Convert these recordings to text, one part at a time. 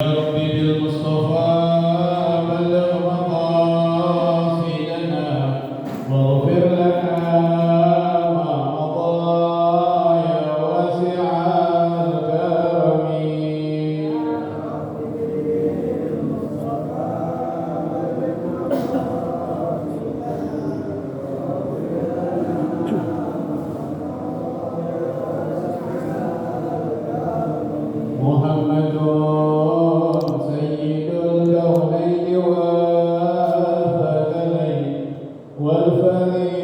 رب بالمصطفى بلغ مقاصدنا واغفر لنا ما مضى يا واسع الكرم. محمد سيد الكونين والثقلين والفريدين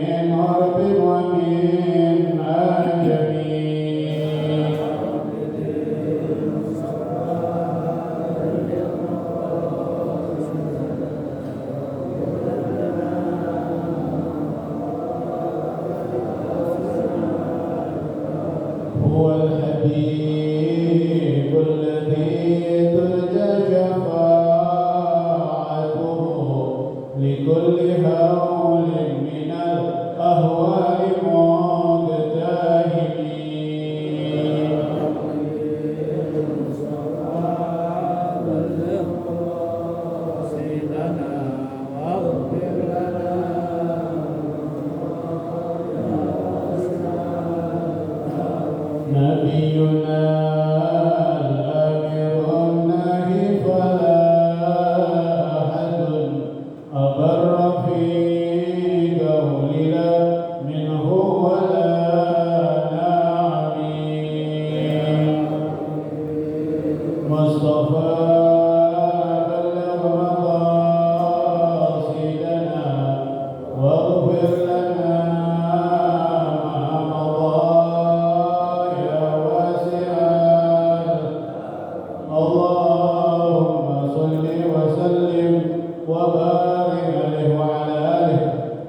من عرب ومن عجم. هو الحبيب الذي ترجى شفاعته لكل هول من الأهوال مقتحم. نبينا الآمر الناهي فلا أحد أبر في قول لا منه ولا نعم. مصطفى بلغ مقاصدنا واغفر لنا ما مضى يا واسع. اللهم صل وسلم وبارك عليه وعلى آله.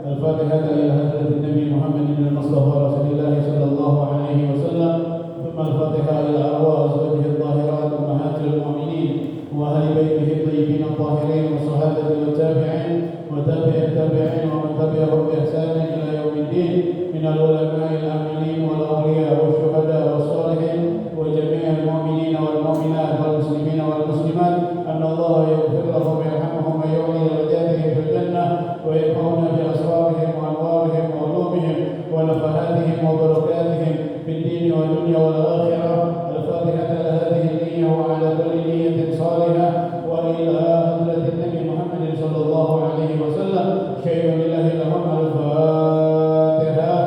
الفاتحة إلى حضرة النبي محمد المصطفى رسول الله صلى الله عليه وسلم، ثم الفاتحة إلى أرواح أزواجه الطاهرات أمهات المؤمنين وأهل بيته الطيبين الطاهرين والصحابة والتابعين وتابع التابعين ومن تبعهم بإحسان إلى يوم الدين من العلماء العاملين والأولياء والشهداء والصالحين وجميع المؤمنين والمؤمنات والمسلمين والمسلمات، أن الله يغفر لهم ويرحمهم ويعلي درجاتهم في الجنة وينفعنا بأسرارهم وأنوارهم وعلومهم ونفحاتهم وبركاتهم في الدين والدنيا والآخرة. الفاتحة لهذه النية وعلى كل نية صالحة وإلى حضرة النبي محمد صلى الله عليه وسلم. شيء لله لهم. الفاتحة.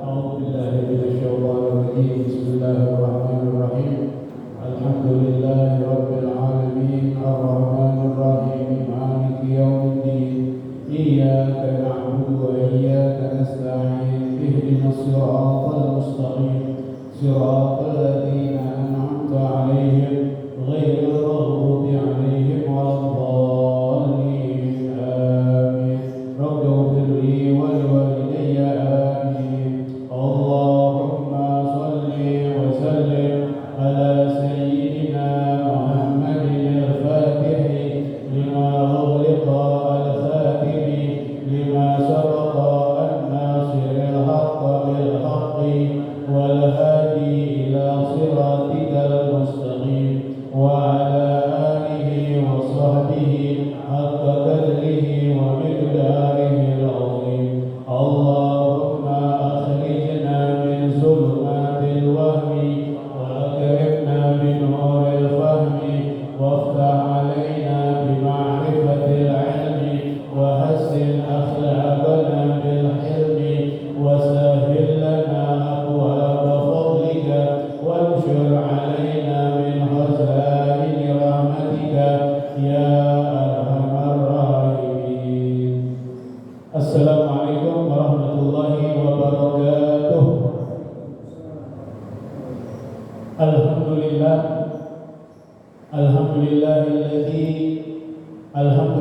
أعوذ بالله من الشيطان الرجيم. بسم الله الرحمن الرحيم. الحمد لله رب العالمين الرحمن الرحيم مالك يوم الدين. إياك نعبد وإياك نستعين. اهدنا الصراط المستقيم صراط الذين أنعمت عليهم غير المغضوب عليهم ولا الضالين. آمين. رب اغفر لي ولوالدي. آمين. اللهم صل وسلم على سيدنا محمد الفاتح لما أغلق الخاتم لما سبق الناصر الحق بالحق والهادي إلى صراطك المستقيم وعلى آله وصحبه حق قدره ومقداره العظيم. اللهم أخرجنا من ظلمات الوهم وأكرمنا بنور الفهم وافتح علينا بمعرفة العلم وحسن أخلاقنا بالحلم وسهل لنا أبواب فضلك وانشر علينا من خزائن رحمتك يا أرحم الراحمين. السلام عليكم ورحمة الله وبركاته. الحمد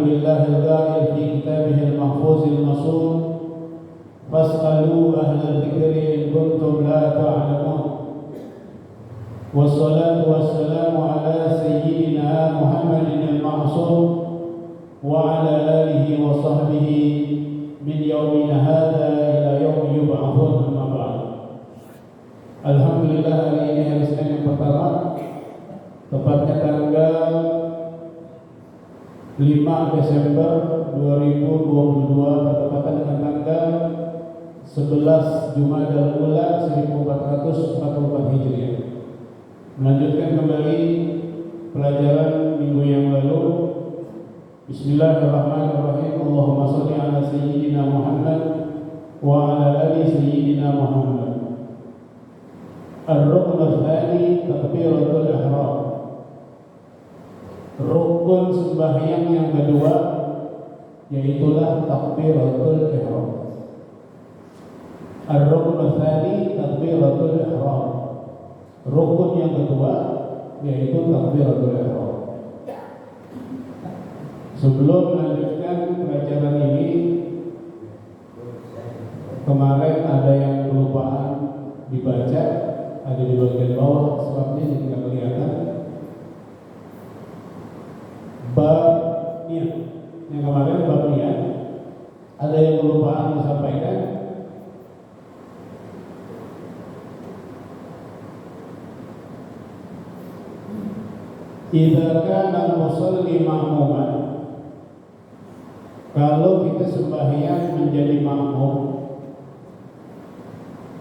لله القائل في كتابه المحفوظ المصون: فاسألوا أهل الذكر إن كنتم لا تعلمون. والصلاة والسلام على سيدنا محمد المعصوم وعلى آله وصحبه من يومنا هذا إلى يوم يبعثون. أما بعد. Alhamdulillah, hari ini hari Senin yang pertama tepatnya tanggal 5 Desember 2022 bertepatan dengan tanggal 11 Jumadil Ula 1444 Hijriah. Melanjutkan kembali pelajaran minggu yang lalu. Bismillahirrahmanirrahim. Allahumma shalli ala sayyidina Muhammad wa ala ali sayyidina Muhammad. Ar-rukn ats-tsani takbiratul ihram. Rukun sembahyang yang kedua yaitulah takbiratul ihram. Ar-rukn ats-tsani takbiratul ihram. Rukun yang kedua yaitu takbiratul ihram. Sebelum melanjutkan pelajaran ini, kemarin ada yang kelupaan dibaca, ada di bagian bawah, sebabnya tidak kelihatan. Bab niat, yang kemarin bab niat, ada yang kelupaan disampaikan. Idza kana al-musalli ma'muman, kalau kita sembahyang menjadi makmum,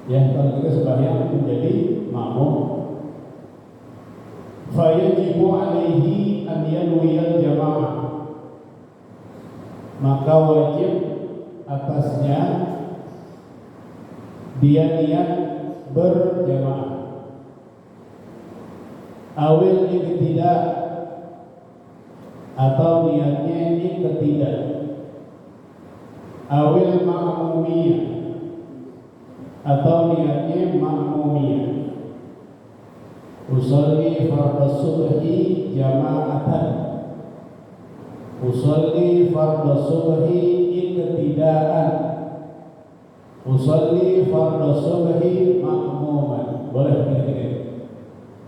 ya, kalau kita sembahyang menjadi makmum, fayajibu alaihi an yanwiyal jamaah, maka wajib atasnya dia niat berjamaah. Awil iktida, atau niatnya iktida. Awil ma'mumiyah, atau niatnya ma'mumiyah. Usolli fardhu subhi jama'atan, usolli fardhu subhi iktidaan, usolli fardhu subhi ma'muman. Boleh tiga-tiga,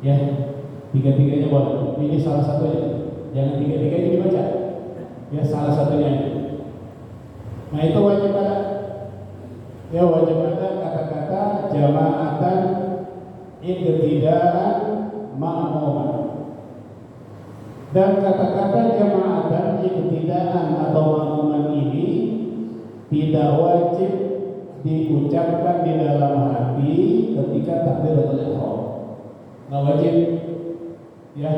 ya, tiga-tiganya boleh. Pilih salah satunya, jangan tiga-tiganya dibaca, ya, salah satunya. Nah, itu wajib ada, ya, wajib ada kata-kata jama'atan iktidaan ma'muman. Dan kata-kata jama'atan iktidaan atau ma'muman ini tidak wajib diucapkan di dalam hati ketika takbiratul ihram. Nggak wajib, ya.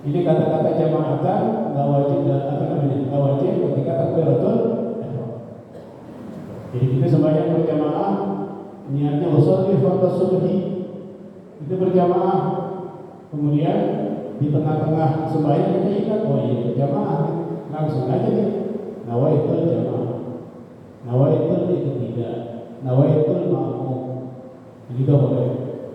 Ini kata-kata jama'atan nggak wajib, nggak wajib ketika takbiratul. Jadi kita sembahyang berjamaah, niatnya usolli fardhu subhi, itu berjamaah. Kemudian di tengah-tengah sembahyang kita ingat, oh iya berjamaah, langsung aja nih nawaitul jamaah, nawaitul iktida, nawaitul ma'mum. Jadi itu boleh.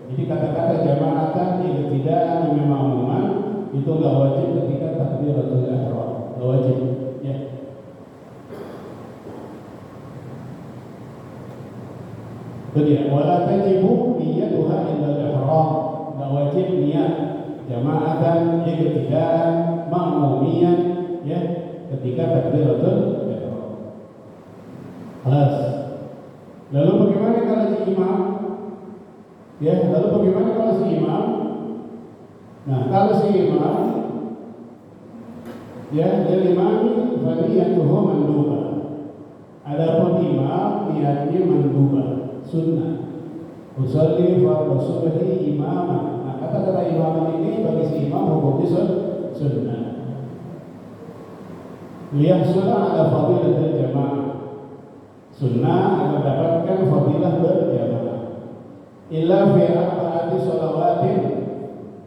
Jadi kata-kata jamaatan iktidaan dan ma'muman itu nggak wajib ketika takbiratul ihram, nggak wajib, ya. Kemudian wala tajibu niyyatuha illa al-ihram, enggak wajib niat jama'atan iktidaan ma'mumiyan, ya, ketika takbiratul ihram. Kelas. Lalu bagaimana kalau si imam? Ya, lalu bagaimana kalau si imam? Nah, kalau si imam, ya, dari imam fadiyatuhu mandubah. Adapun imam niatnya mandubah, sunnah. Usolli fardhu subhi imaman. Nah, kata-kata imaman ini bagi si imam hukumnya sunnah. Liyahsula ala fadilatul jamaah, sunnah mendapatkan fadilah berjamaah. Illa fi arba'ati shalawatin,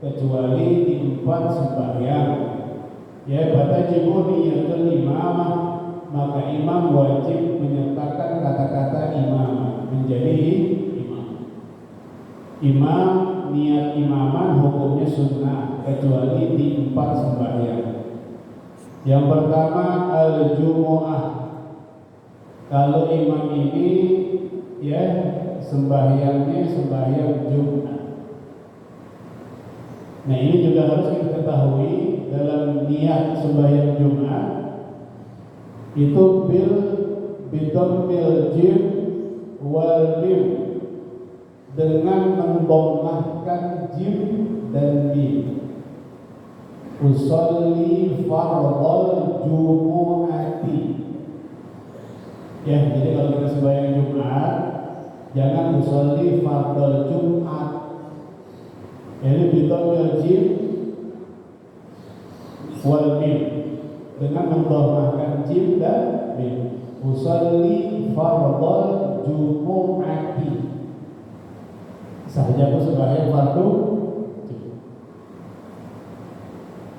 kecuali di 4 sembahyang. Ya, fatajibu niyatul imamah, maka imam wajib menyertakan kata-kata imam, menjadi imam. Imam niat imaman hukumnya sunnah kecuali di 4 sembahyang. Yang pertama al-jumu'ah. Kalau imam ini, ya, sembahyangnya sembahyang Jumat. Nah, ini juga harus kita ketahui dalam niat sembahyang Jumat itu bil jim wal mim, dengan memdomahkan jim dan mim. usolli fardhal jumu'ati. Ya, jadi kalau kita sembahyang Jumat, jangan usolli fardhal Jumat. Jadi bidhamil jim wal mim, dengan mendhammakan jim dan mim. Usolli fardhal jumu'ati. Saja aku sembahyang fardu.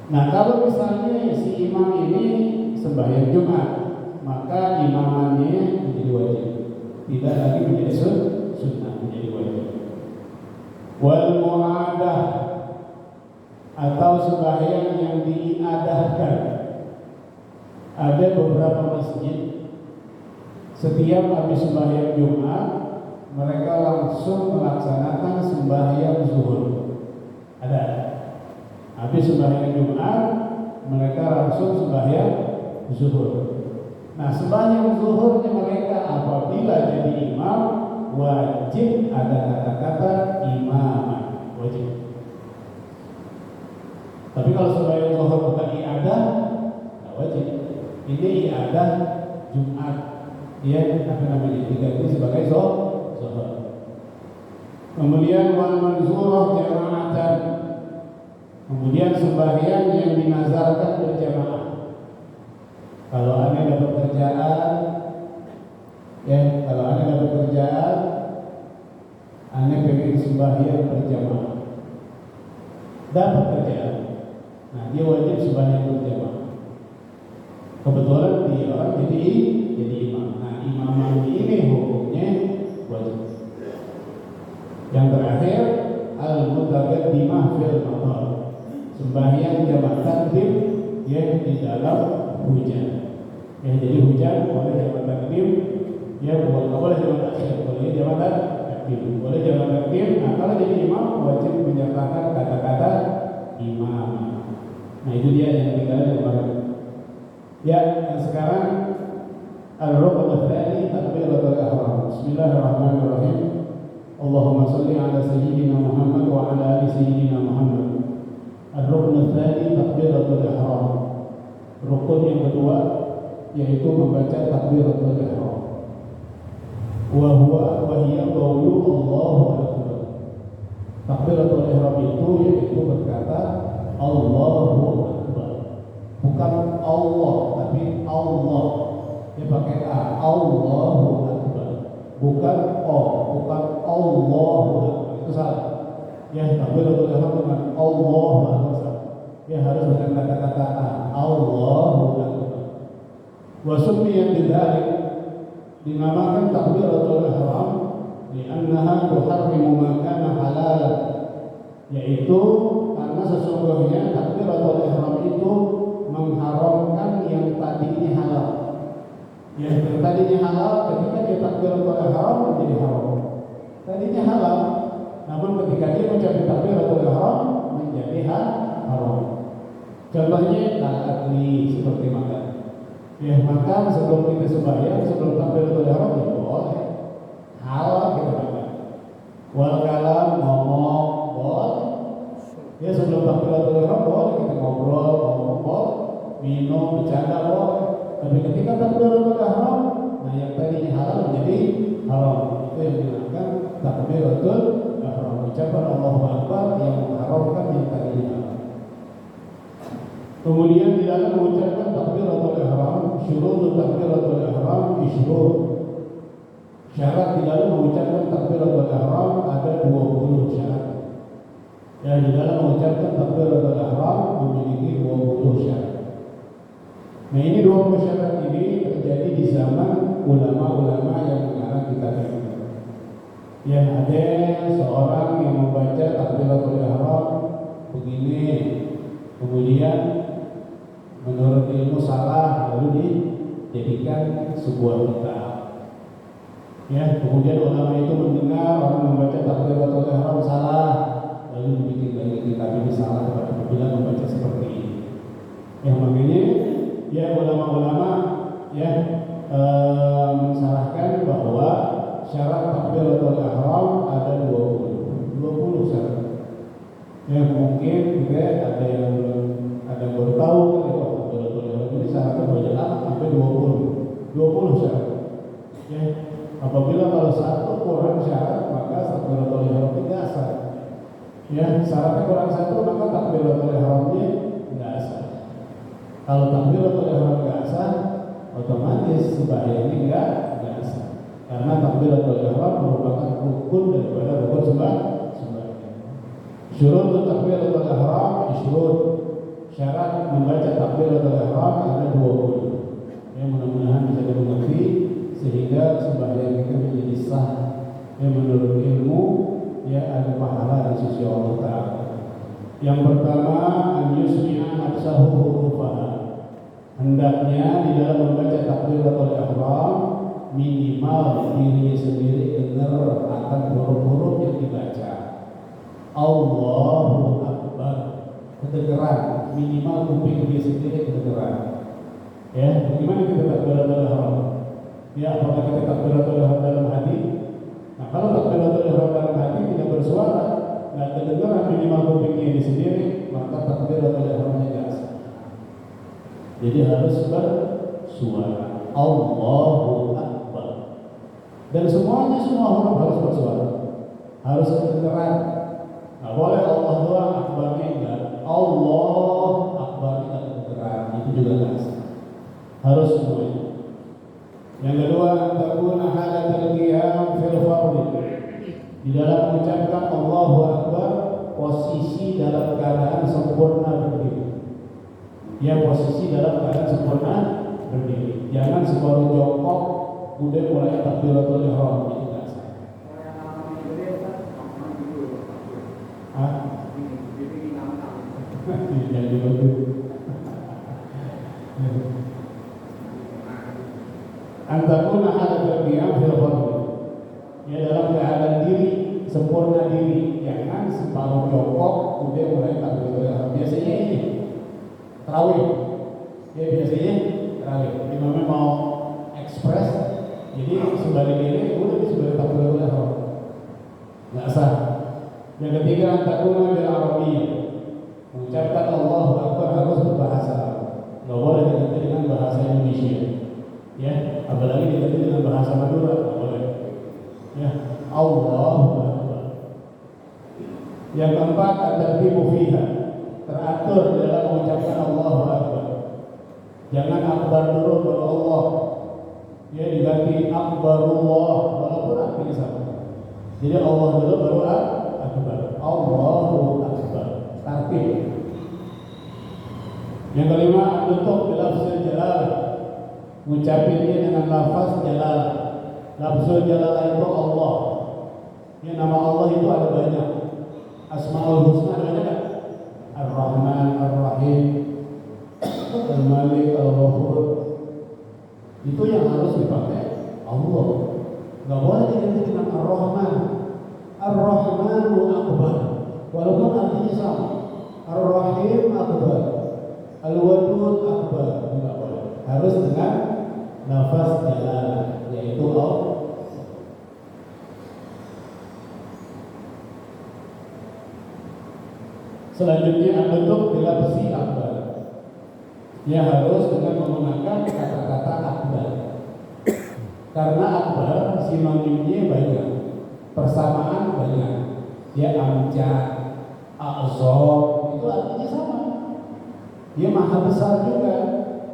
Nah, kalau misalnya si imam ini sembahyang Jumat, maka imamannya menjadi wajib, tidak lagi menjadi sunnah, menjadi wajib. Wal mu'adah, atau sembahyang yang diadahkan. Ada beberapa masjid setiap habis sembahyang Jumat mereka langsung melaksanakan sembahyang zuhur. Ada. Habis sembahyang Jumat mereka langsung sembahyang zuhur. Nah, sembahyang zuhurnya mereka apabila jadi imam wajib ada kata-kata imam, wajib. Tapi kalau sembahyang zuhur bukan iadah, tidak wajib. Ini iadah Jumat, dia akan namanya diganti sebagai zuhur. Kemudian wal manzurah jama'atan, kemudian sembahyang yang dinazarkan berjamaah. Kalau Anda dapat kerjaan, ya, kalau Anda dapat kerjaan, Anda pengen sembahyang berjamaah, dapat kerjaan, nah dia wajib sembahyang berjamaah. Kebetulan dia orang jadi imam. Nah, imam ini hukumnya wajib. Yang terakhir, al-mutaqaddimah fil matar, sembahyang jamak takdim yang di dalam hujan. Ya, jadi hujan boleh jamak takdim, ya boleh jamak takhir, boleh jamak takdim, boleh jamak takdim. Nah, kalau jadi imam wajib menyertakan kata-kata imam. Nah, itu dia yang tinggal kemarin. Ya, yang sekarang al-rukn ats-tsani takbiratul ihram. Bismillahirrahmanirrahim. Allahumma shalli ala sayyidina Muhammad wa ala ali sayyidina Muhammad. Ar-rukn ats-tsani takbiratul ihram. Rukun yang kedua yaitu membaca takbiratul ihram. Wa hiya qawlu Allahu akbar. Takbiratul ihram itu yaitu berkata Allahu akbar. Bukan Allah, tapi Allah. Dia pakai A, Allahu akbar. Bukan O, bukan Allahu akbar. Itu salah. Ya, takbiratul ihram dengan Allahu akbar. Ya, harus dengan kata-kata A, Allahu akbar. Wa summiyat bidzalik, dinamakan takbiratul ihram li'annaha tuharrimu ma kana halalan, yaitu karena sesungguhnya takbiratul ihram itu mengharamkan yang tadinya halal. Yang tadinya halal ketika dia takbiratul ihram menjadi haram. Tadinya halal, namun ketika dia mencapai takbiratul ihram menjadi haram. Contohnya al-akli, seperti makan. Ya, makan sebelum kita sembahyang, sebelum takbiratul ihram ya boleh. Halal kita makan. Wal kalam, ngomong boleh. Ya, sebelum takbiratul ihram boleh kita ngobrol, ngomong, minum, bercanda boleh. Tapi ketika takbiratul ihram, nah yang tadinya halal menjadi haram. Itu yang dinamakan takbiratul ihram. Ucapan Allahu Akbar yang mengharamkan yang tadinya halal. Kemudian di dalam mengucapkan takbiratul ihram, syurut takbiratul ihram isyurut. Syarat di dalam mengucapkan takbiratul ihram ada 20 syarat. Ya, di dalam mengucapkan takbiratul ihram memiliki 20 syarat. Nah, ini 20 syarat ini terjadi di zaman ulama-ulama yang mengarang kitab ini. Ya, ada seorang yang membaca takbiratul ihram begini, kemudian menurut ilmu salah, lalu dijadikan sebuah kitab. Ya, kemudian ulama itu mendengar orang membaca takbiratul ihram salah, lalu dibikin lagi kitab ini salah apabila membaca seperti ini. Yang makanya ya ulama-ulama ya mensalahkan bahwa syarat takbiratul ihram ada 20 syarat. Ya, mungkin juga ada Kalau takbiratul ihram nggak sah, otomatis sembahyangnya nggak sah. Karena takbiratul ihram merupakan rukun daripada rukun sembahyang. Syurut takbiratul ihram syurut. Syarat membaca takbiratul ihram ada 20. Ya, mudah-mudahan bisa dimengerti sehingga sembahyang kita menjadi sah. Ya, menurut ilmu ya ada pahala di sisi Allah Ta'ala. Yang pertama, an yusmi'a nafsahu hurufaha. Hendaknya di dalam membaca takbiratul ihram minimal dirinya sendiri dengar akan huruf-huruf yang dibaca. Allahu Akbar, kedengeran, minimal kuping dia sendiri kedengeran. Ya, bagaimana kita takbiratul ihram? Ya, apakah kita takbiratul ihram dalam hati? Nah, kalau takbiratul ihram dalam hati tidak bersuara, nggak kedengeran minimal kupingnya dia sendiri, maka takbiratul ihramnya nggak sah. Jadi harus bersuara. Allahu Akbar. Dan semua huruf harus bersuara, harus kedengeran. Nggak boleh Allah doang akbarnya enggak. Allah akbarnya nggak kedengeran, itu juga nggak sah. Harus semuanya. Yang kedua, takuna halatul qiyam fil fardhi. Di dalam mengucapkan Allahu Akbar, posisi dalam keadaan sempurna berdiri. Ya, posisi dalam keadaan sempurna berdiri. Jangan sebaru jongkok kemudian mulai takbiratul ihram, itu enggak sah. Jangan dibantu. Antakuna halatul qiyam fil fardhi. Ya, dalam keadaan diri, sempurna diri. Jangan separuh jongkok kemudian mulai takbiratul ihram. Biasanya ini tarawih. Ya, biasanya tarawih. Imamnya mau ekspres, jadi sebalik ini udah sebalik takbiratul ihram. Enggak sah. Yang ketiga, antakuna bil arabiyyah. Mengucapkan Allahu Akbar harus berbahasa Arab. Enggak boleh diganti dengan bahasa Indonesia. Ya, apalagi diganti dengan bahasa Madura, enggak boleh. Ya, Allahu Akbar. Yang keempat, at-tartibu fiha. Teratur dalam mengucapkan Allahu Akbar. Jangan akbar dulu baru Allah. Ya, diganti akbarullah walaupun artinya sama. Jadi Allah dulu baru akbar. Allahu Akbar. Tartib. Yang kelima, an-nutq bil lafzil jalalah. Mengucapinnya dengan lafaz jalalah. Lafzul jalalah itu Allah. Ya, nama Allah itu ada banyak. Asmaul husna ada banyak. Ar-Rahman, Ar-Rahim, Al-Malik, Al-Ghafur. Itu yang harus dipakai Allah. Gak boleh diganti dengan Ar-Rahman. Ar-Rahmanu Akbar, walaupun artinya sama. Ar-Rahim Akbar, Al-Wadud Akbar, tidak boleh. Harus dengan nafas jalalah, yaitu Allah. Selanjutnya bentuk bila besi akbar. Ya, harus dengan menggunakan kata-kata akbar. Karena akbar sinonimnya banyak, persamaan banyak. Ya, amjad, a'zam, itu artinya sama. Dia maha besar juga.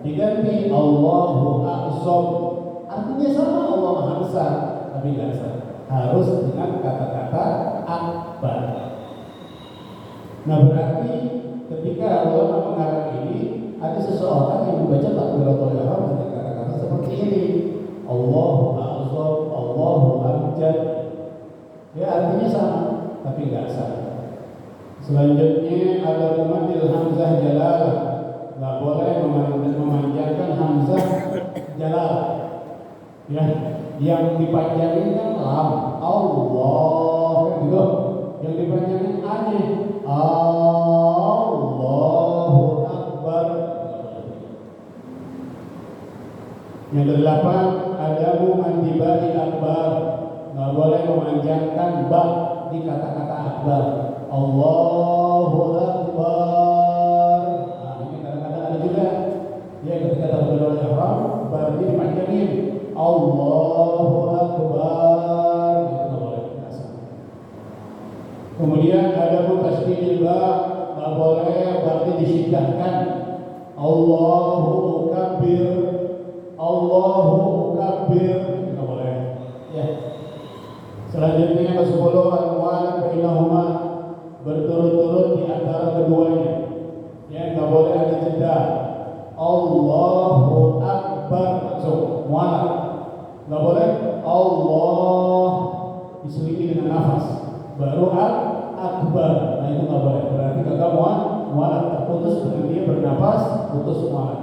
Diganti Allahu a'zam, artinya sama, Allah maha besar, tapi tidak sama. Harus dengan kata-kata akbar. Nah, berarti ketika ulama mengarang ini, ada seseorang yang membaca takbiratul ihram dengan kata-kata seperti ini. Allahu a'zam, Allahu amjad. Ya, artinya sama, tapi enggak sah. Selanjutnya ada memanggil hamzah jalalah. Enggak boleh memanjangkan hamzah jalalah. Ya, yang dipanjangin kan lam, Allah, kan gitu. Yang dipanjangin aneh, Allahu Akbar. Yang kedelapan, adamu mantibai akbar. Nggak boleh memanjangkan ba di kata-kata akbar. Allahu Akbar. Nah, ini kadang-kadang ada juga. Ya, ketika takbiratul ihram berarti dipanjangin Allahu Akbar. Itu nggak boleh. Kemudian ada tasydidil ba, nggak boleh berarti disyidahkan Allahu kabir, Allahu kabir, nggak boleh. Ya. Selanjutnya yang ke-10 al-mu'alat bainahuma, berturut-turut di antara keduanya. Ya, nggak boleh ada jeda. Allahu akbar langsung mu'alat. Nggak boleh Allah diselingi dengan nafas. Baru akbar. Nah itu nggak boleh. Berarti kagak mu'alat, terputus dengan dia bernafas, putus mu'alat.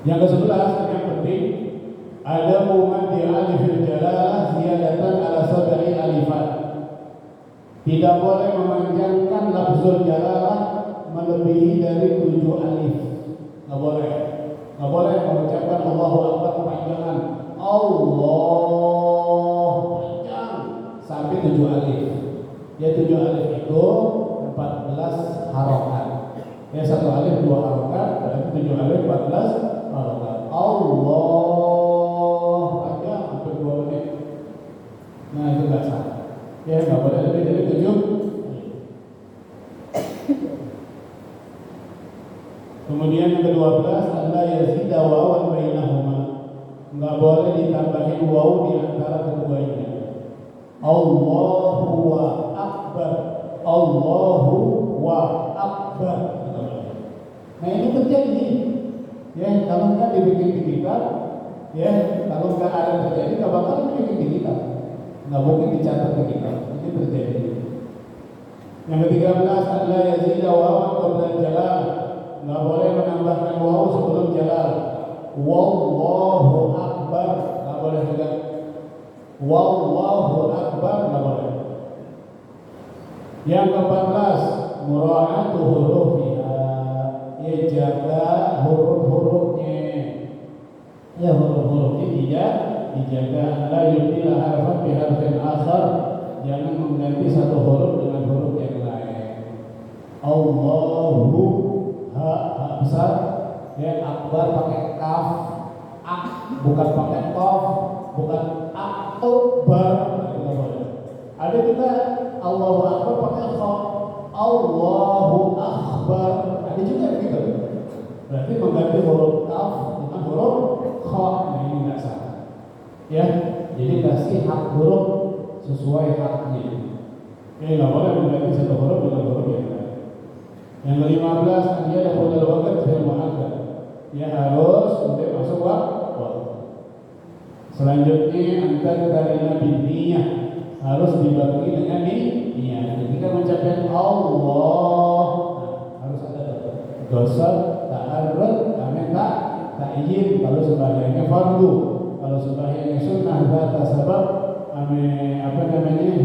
Yang ke-11 yang penting ada mu'ad di alifil jalalah ziyadatan ala sab'i alifat. Tidak boleh memanjangkan lafzul jalalah melebihi dari 7 alif. Nggak boleh. Nggak boleh mengucapkan Allahu Akbar kepanjangan. Allah panjang sampai 7 alif. Ya 7 alif itu 14 harokat. Ya 1 alif 2 harokat, berarti 7 alif 14 harokat. Allah panjang sampai 2 menit. Nah itu nggak sah. Ya nggak boleh lebih dari 7. Kemudian yang ke-12 Allah yazida wawan bainahuma. Nggak boleh ditambahin waw di antara keduanya. Allahu wa akbar, Allahu wa akbar. Nah ini terjadi. Ya kalau nggak dibikin di kitab, ya kalau nggak ada terjadi nggak bakal dibikin di kitab. Nggak mungkin dicatat di kitab. Ini terjadi. Yang ke-13 Allah yazida wawan qabla jalal. Nggak boleh menambahkan waw sebelum jalal. Wallahu akbar nggak boleh juga. Wallahu akbar nggak boleh. Yang ke-14 mura'atu hurufiha, ya jaga huruf-hurufnya. Ya huruf-hurufnya dijaga. La yubdila harfan bi harfin akhar, jangan mengganti satu huruf dengan huruf yang lain. Allahu ha besar, ya akbar pakai kaf, bukan pakai qaf, bukan akbar. Ada juga Allahu akbar pakai kha, Allahu akbar. Ada juga begitu. Berarti mengganti huruf kaf dengan huruf kha. Nah ini nggak sah. Ya, jadi kasih hak huruf sesuai haknya. Ya nggak boleh mengganti satu huruf dengan huruf yang lain. Yang ke-15 dia ada pada waktu fil mu'akkad. Dia harus untuk masuk waktu. Selanjutnya antara karina biniyah harus dibagi dengan niat. Ketika mengucapkan Allah, harus ada dosa, ta'arrud, ta'yin. Kalau sembahyangnya fardu, kalau sembahyangnya sunnah, data sabab,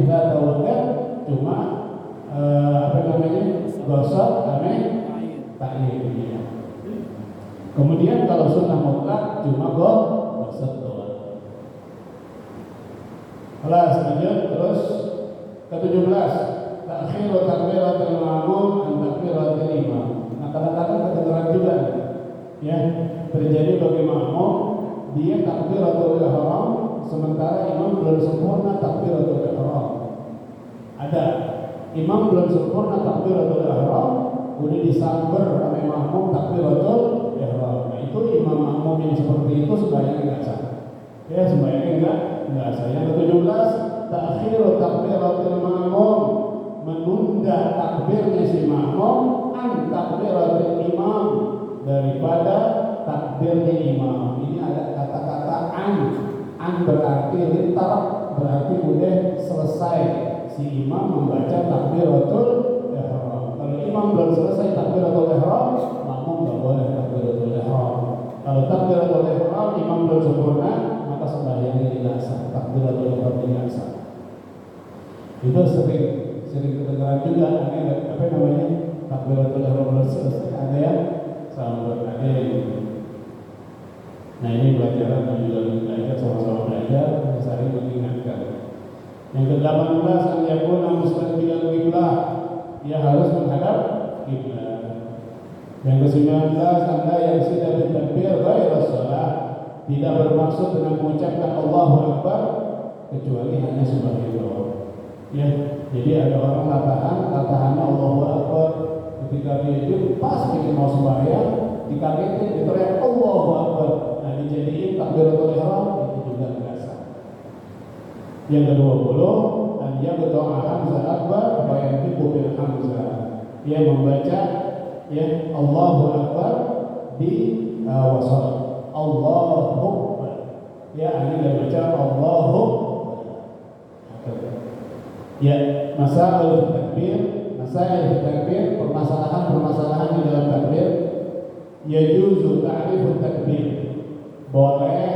data waktu, cuma dosa, ta'yin. Kemudian kalau sunnah mutlak cuma dosa doang. Kelas lanjut terus ke-17 ta'khiru takbiratul ma'mum an takbiratul imam. Nah kadang-kadang kedengaran juga ya terjadi bagi makmum dia takbiratul ihram sementara imam belum sempurna takbiratul ihram. Ada imam belum sempurna takbiratul ihram udah disamber oleh makmum takbiratul ihram. Nah itu imam makmum yang seperti itu sembahyangnya enggak sah. Ya sembahyangnya enggak sah. Yang ke-17 ta'khiru takbiratul ma'mum, menunda takbirnya si makmum an takbiratul imam, daripada takbirnya imam. Ini ada kata-kata an berarti lintar, berarti udah selesai si imam membaca takbiratul ihram. Kalau imam belum selesai takbiratul ihram, makmum enggak boleh takbiratul ihram. Kalau takbiratul ihram imam belum sempurna, maka sembahyangnya tidak sah, takbiratul ihram tidak sah. Itu sering kedengaran juga, takbiratul ihram belum selesai, ada yang sama ada yang. Nah ini pelajaran yang juga belajar sama-sama belajar, saling mengingatkan. Yang ke-18 al-yakuna mustaqbilal qiblah, dia harus menghadap kiblat. Yang ke-19 anda yang sudah bertakbir ghairas shalah, tidak bermaksud dengan mengucapkan Allahu Akbar kecuali hanya sebagai doa. Ya, jadi ada orang katahannya Allahu Akbar ketika pas bikin mau sembahyang, dikagetin, diteriak Allahu Akbar. Nah, dijadiin takbiratul ihram itu juga enggak sah. Yang ke-20, an yaqta'a hamzah akbar wa yantiqu bil hamzah. Dia membaca ya Allahu Akbar di wasal. Allahu Akbar. Ya, ini dia baca Allahu Akbar. Ya, masalah takbir, permasalahan di dalam takbir. Yajuzu ta'rifut takbir. Boleh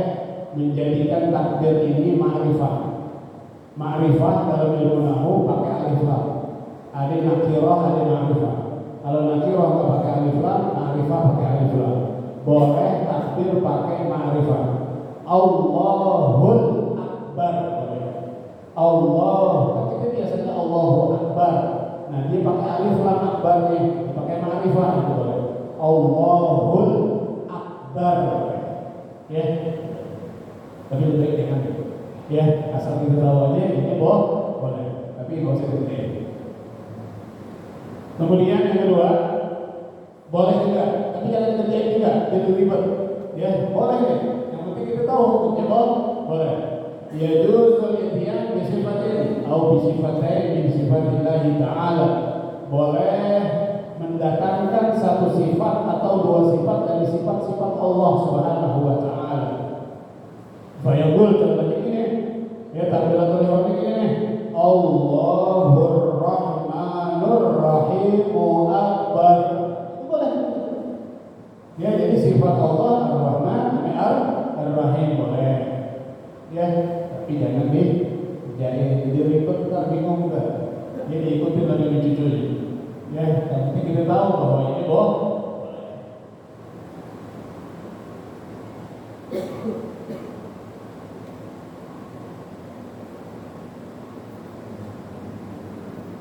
menjadikan takbir ini ma'rifah. Ma'rifah dalam ilmu nahwu pakai alif lam. Ada nakirah, ada ma'rifah. Kalau nakirah nggak pakai alif lam, ma'rifah pakai alif lam. Boleh takbir pakai ma'rifah. Allahul Akbar. Allah, kan kita biasanya Allahu Akbar. Nah, dia pakai alif lam akbarnya, pakai ma'rifah itu boleh. Allahul Akbar. Ya. Tapi lebih dengan ya, asal kita tahu aja ini boleh. Tapi nggak usah detail. Kemudian yang kedua, boleh juga, tapi jangan kerjain juga, jadi ribet. Ya, boleh deh. Yang penting kita tahu hukumnya boleh. Ya juzul ityan bi sifatin atau bi sifatain bi sifatillahi ta'ala. Boleh mendatangkan satu sifat atau dua sifat dari sifat-sifat Allah Subhanahu wa taala. Fayaqul contohnya ini, ya takbiratul ihram ini, Allahur Rahmanur Rahimul Akbar. Itu boleh. Ya, jadi sifat Allah Ar-Rahman, Ar-Rahim boleh. Ya, tapi jangan jadi ribet, tak bingung enggak. Jadi ikutin lagi lucu-lucu. Ya, tapi kita tahu bahwa ini boleh.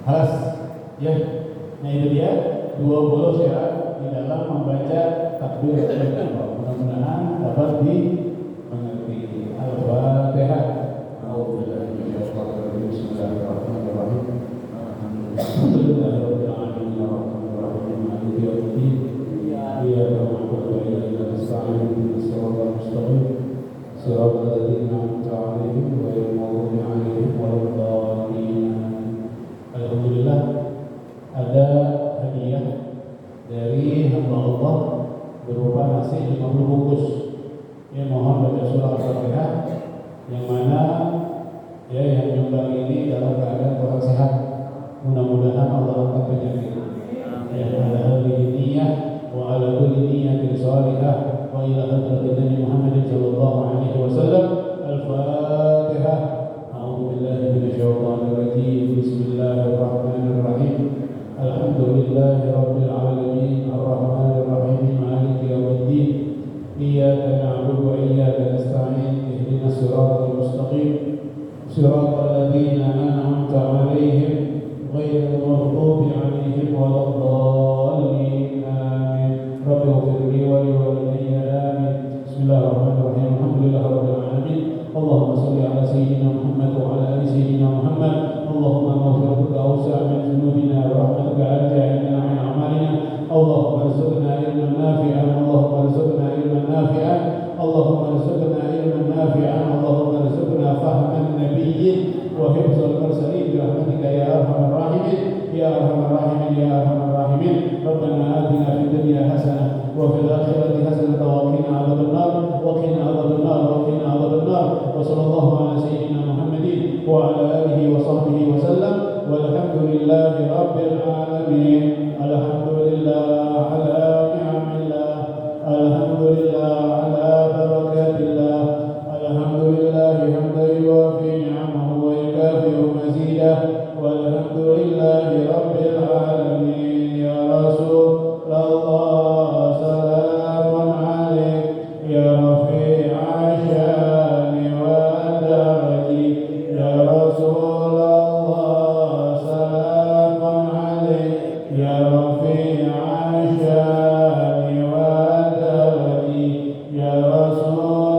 Halas, ya. Nah itu dia 20 syarat di dalam membaca takbiratul ihram. Mudah-mudahan dapat dimengerti. Al-Fatihah. Bismillahirrahmanirrahim. Alhamdulillahirabbil alamin arrahmanir rahim maliki yaumiddin. Iyyaka na'budu wa iyyaka nasta'in ihdinas siratal mustaqim. Siratal ladzina an'amta 'alaihim ghairil maghdubi 'alaihim waladdallin. Alhamdulillah ada hadiah dari hamba Allah berupa nasi 50 bungkus. Ya, mohon baca surah Al-Fatihah yang mana ya yang nyumbang ini dalam keadaan orang sehat. Mudah-mudahan Allah angkat penyakit. Ya, ala hadhihi niyyah wa ala kulli niyyatin shalihah wa ila hadratin Nabi Muhammad sallallahu alaihi wasallam. Al-Fatihah. A'udzu billahi minasyaitonir rajim. Bismillahirrahmanirrahim. Alhamdulillahi rabbil alamin arrahmanir rahim maliki yaumiddin. Iyyaka na'budu wa iyyaka nasta'in ihdinas siratal mustaqim. Siratal ladzina an'amta 'alaihim ghairil maghdubi 'alaihim waladdallin. Amin. Rabbi ighfir li wa li walidayya. Amin. Bismillahirrahmanirrahim. Alhamdulillahirabbil alamin. Allahumma shalli ala sayyidina Muhammad wa ala ali sayyidina Muhammad. Allahumma maghfiratuka awsa' min dhunubina wa rahmatuka arja' min a'malina. Allahumma arzuqna ilman nafi'an. Allahumma arzuqna ilman nafi'an. Allahumma arzuqna ilman nafi'an. Allahumma arzuqna fahman nabiyyin wa hifdzal mursalin bi rahmatika ya arhamar rahimin. Ya arhamar rahimin, ya arhamar rahimin. Rabbana atina fid dunya hasanah wa fil akhirati hasanah wa qina adzaban nar wa qina adzaban nar wa qina adzaban nar. Wa sallallahu ala sayyidina Muhammadin wa ala alihi wa sahbihi wa sallam. Walhamdulillahi rabbil alamin. Alhamdulillah ala ni'amillah. Alhamdulillah ala barakatillah. Alhamdulillah hamdan yuwafi ni'amahu wa yukafi'u mazidah. Walhamdulillahi rabbil alamin. Ya Rasulullah salamun alaik ya rafi'a syani wa daraji. Ya Rasulullah salamun alaik ya rafi'a syani wa daraji. Ya Rasul